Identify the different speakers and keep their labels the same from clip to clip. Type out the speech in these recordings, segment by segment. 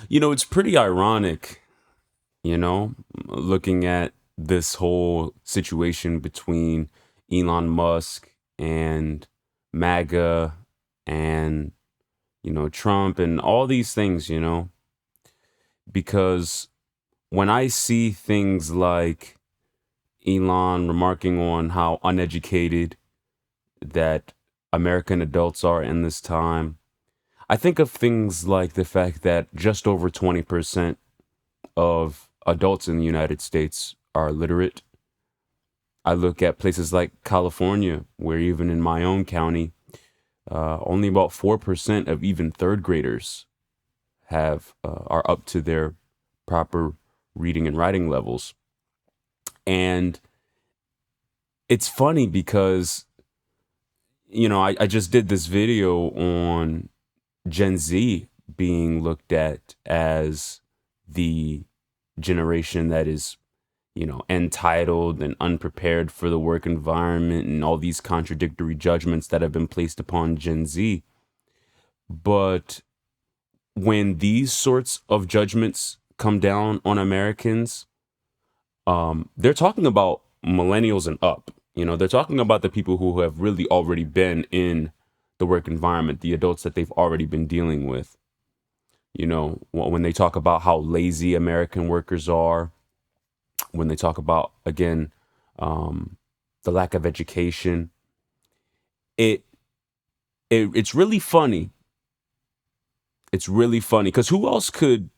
Speaker 1: It's pretty ironic, looking at this whole situation between Elon Musk and MAGA and, Trump and all these things, because when I see things like Elon remarking on how uneducated that American adults are in this time, I think of things like the fact that just over 20% of adults in the United States are literate. I look at places like California, where even in my own county, only about 4% of even third graders have are up to their proper reading and writing levels. And it's funny because, I just did this video on Gen Z being looked at as the generation that is, entitled and unprepared for the work environment and all these contradictory judgments that have been placed upon Gen Z. But when these sorts of judgments come down on Americans, they're talking about millennials and up. They're talking about the people who have really already been in the work environment, the adults that they've already been dealing with. When they talk about how lazy American workers are, when they talk about, again, the lack of education, it, it's really funny. It's really funny because who else could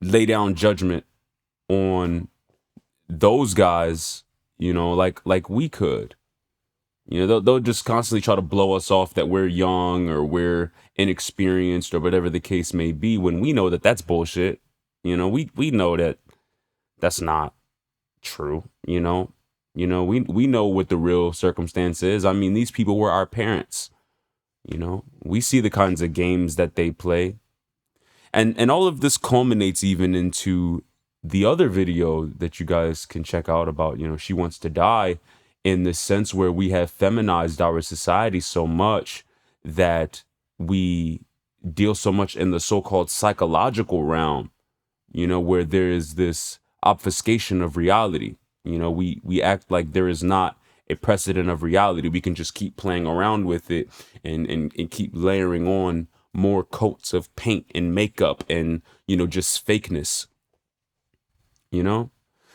Speaker 1: lay down judgment on those guys, like we could. They'll just constantly try to blow us off that we're young or we're inexperienced or whatever the case may be, when we know that that's bullshit. We know that that's not true. We know what the real circumstance is. I mean, these people were our parents. We see the kinds of games that they play, and all of this culminates even into the other video that you guys can check out about, She Wants to Die, in the sense where we have feminized our society so much that we deal so much in the so-called psychological realm, where there is this obfuscation of reality. We act like there is not a precedent of reality. We can just keep playing around with it and keep layering on more coats of paint and makeup and, just fakeness, you know?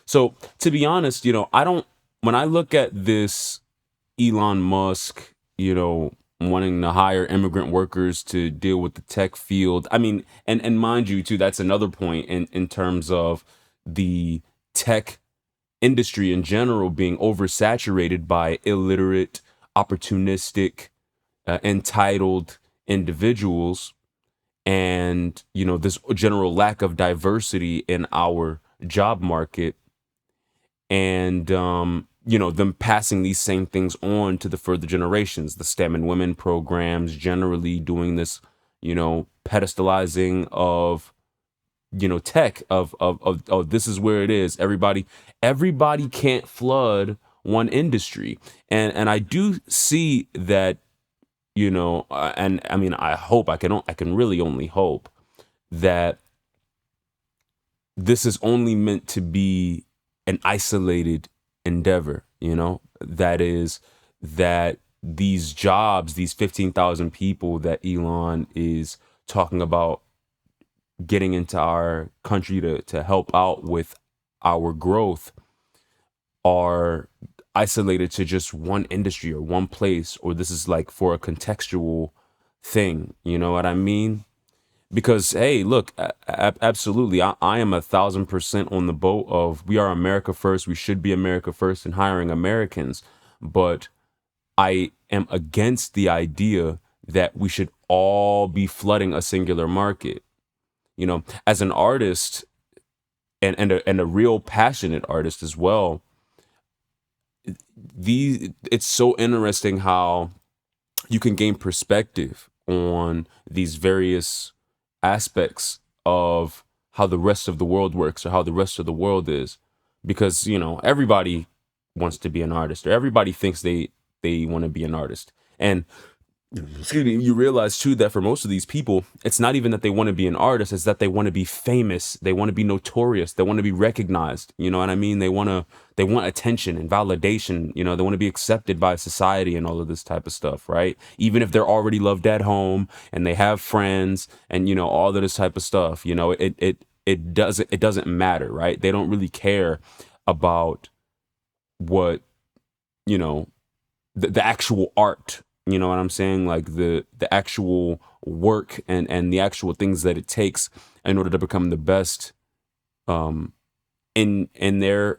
Speaker 1: So to be honest, I don't, when I look at this Elon Musk, wanting to hire immigrant workers to deal with the tech field. I mean, and mind you too, that's another point in terms of the tech industry in general being oversaturated by illiterate, opportunistic, entitled individuals, and this general lack of diversity in our job market, and them passing these same things on to the further generations, the STEM and women programs generally doing this, pedestalizing of tech, of this is where it is. Everybody can't flood one industry, and I do see that, and I mean, I can really only hope that this is only meant to be an isolated endeavor, that is, that these jobs, these 15,000 people that Elon is talking about getting into our country to help out with our growth, are isolated to just one industry or one place, or this is like for a contextual thing. You know what I mean? Because, hey, look, absolutely, I am 1,000% on the boat of we are America first. We should be America first in hiring Americans. But I am against the idea that we should all be flooding a singular market. As an artist, and a real passionate artist as well, it's so interesting how you can gain perspective on these various aspects of how the rest of the world works or how the rest of the world is, because everybody wants to be an artist, or everybody thinks they want to be an artist. And excuse me, you realize too that for most of these people, it's not even that they want to be an artist, it's that they want to be famous, they want to be notorious, they want to be recognized. You know what I mean? They want attention and validation, you know, they want to be accepted by society and all of this type of stuff, right? Even if they're already loved at home and they have friends and you know all of this type of stuff, you know, it doesn't matter, right? They don't really care about what, you know, the actual art, you know what I'm saying, like the actual work and the actual things that it takes in order to become the best um in their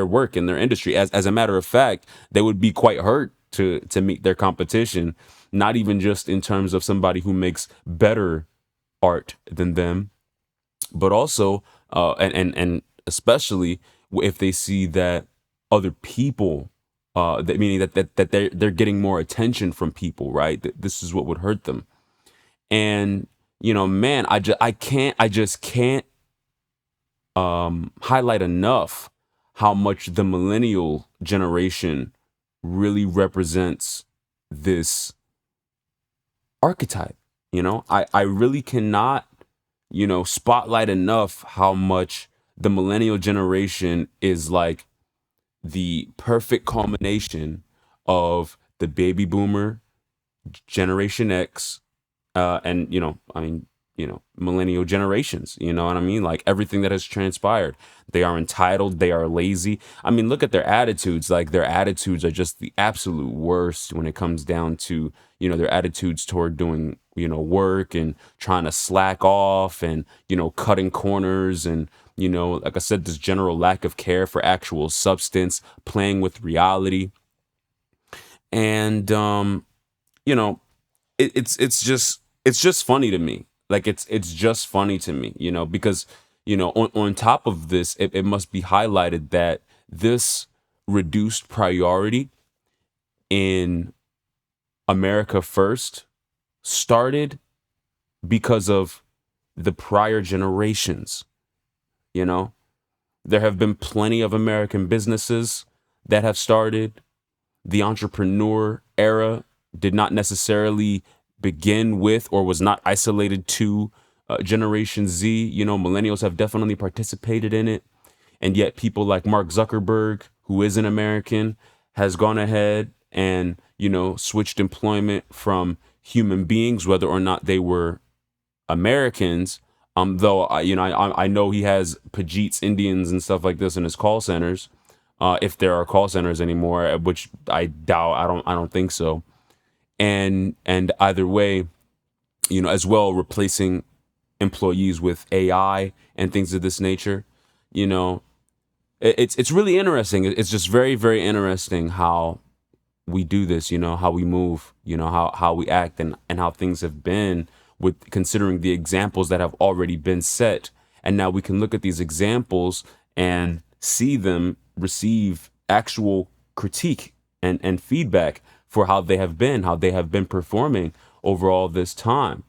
Speaker 1: work, in their industry. As a matter of fact, they would be quite hurt to meet their competition, not even just in terms of somebody who makes better art than them, but also and especially if they see that other people, that meaning that they're getting more attention from people, right? This is what would hurt them. And you know, man, I just can't highlight enough how much the millennial generation really represents this archetype. You know, I really cannot, you know, spotlight enough how much the millennial generation is like the perfect culmination of the baby boomer, Generation X, and you know, I mean, you know, millennial generations. You know what I mean? Like everything that has transpired. They are entitled. They are lazy. I mean, look at their attitudes. Like their attitudes are just the absolute worst when it comes down to, you know, their attitudes toward doing, you know, work and trying to slack off and, you know, cutting corners and, you know, like I said, this general lack of care for actual substance, playing with reality. And you know, it's just funny to me. Like it's just funny to me, you know, because you know, on top of this, it must be highlighted that this reduced priority in America First started because of the prior generations. You know, there have been plenty of American businesses that have started. The entrepreneur era did not necessarily begin with or was not isolated to Generation Z. You know, millennials have definitely participated in it. And yet, people like Mark Zuckerberg, who is an American, has gone ahead and, you know, switched employment from human beings, whether or not they were Americans. Though you know, I know he has Pajits, Indians, and stuff like this in his call centers, if there are call centers anymore, which I doubt. I don't think so. And either way, you know, as well replacing employees with AI and things of this nature. You know, it's really interesting. It's just very very interesting how we do this, you know, how we move, you know, how we act and how things have been with considering the examples that have already been set. And now we can look at these examples and see them receive actual critique and feedback for how they have been performing over all this time.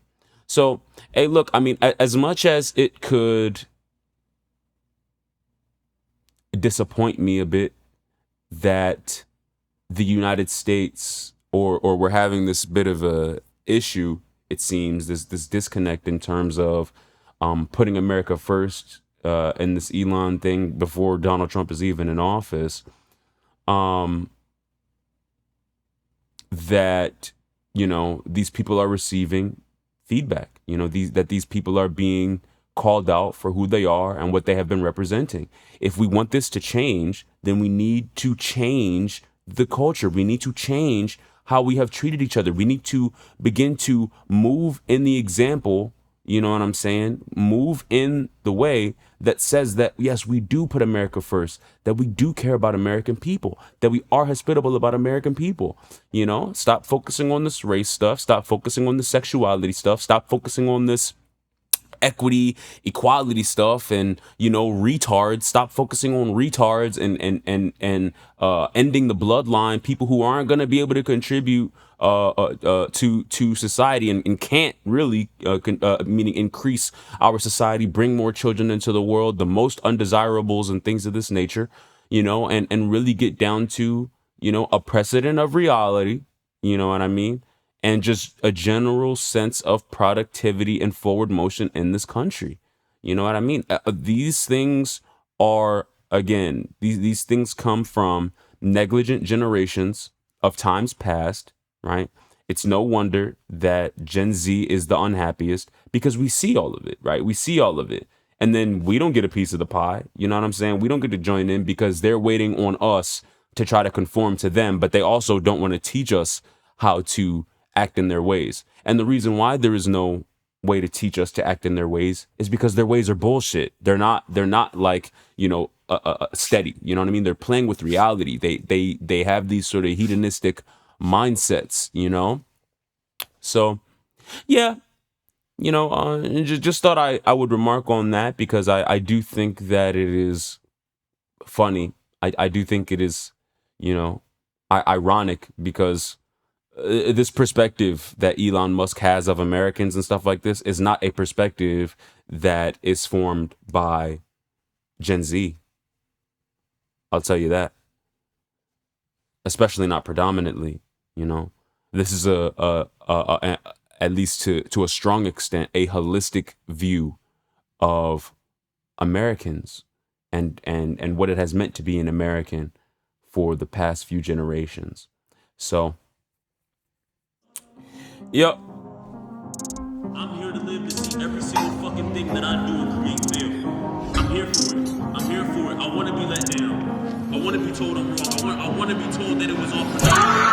Speaker 1: So, hey, look, I mean, as much as it could disappoint me a bit that the United States or we're having this bit of a issue, it seems, this disconnect in terms of putting America first in this Elon thing before Donald Trump is even in office. Um, that you know these people are receiving feedback. You know these people are being called out for who they are and what they have been representing. If we want this to change, then we need to change the culture. We need to change how we have treated each other. We need to begin to move in the example, you know what I'm saying? Move in the way that says that, yes, we do put America first, that we do care about American people, that we are hospitable about American people. You know, stop focusing on this race stuff, stop focusing on the sexuality stuff, stop focusing on this equity equality stuff and you know retards. Stop focusing on retards and ending the bloodline, people who aren't going to be able to contribute to society and can't really meaning increase our society, bring more children into the world, the most undesirables and things of this nature, you know, and really get down to, you know, a precedent of reality, you know what I mean, and just a general sense of productivity and forward motion in this country. You know what I mean? These things are, again, these things come from negligent generations of times past, right? It's no wonder that Gen Z is the unhappiest because we see all of it, right? We see all of it. And then we don't get a piece of the pie. You know what I'm saying? We don't get to join in because they're waiting on us to try to conform to them, but they also don't want to teach us how to act in their ways. And the reason why there is no way to teach us to act in their ways is because their ways are bullshit. They're not like, steady. You know what I mean? They're playing with reality. They have these sort of hedonistic mindsets, you know? So, yeah, just thought I would remark on that because I do think that it is funny. I do think it is, you know, ironic because this perspective that Elon Musk has of Americans and stuff like this is not a perspective that is formed by Gen Z. I'll tell you that, especially not predominantly. You know, this is a at least to a strong extent a holistic view of Americans and what it has meant to be an American for the past few generations. So, yep.
Speaker 2: I'm here to live to see every single fucking thing that I do and create fail. I'm here for it. I'm here for it. I want to be let down. I want to be told I'm wrong. I want to be told that it was all production.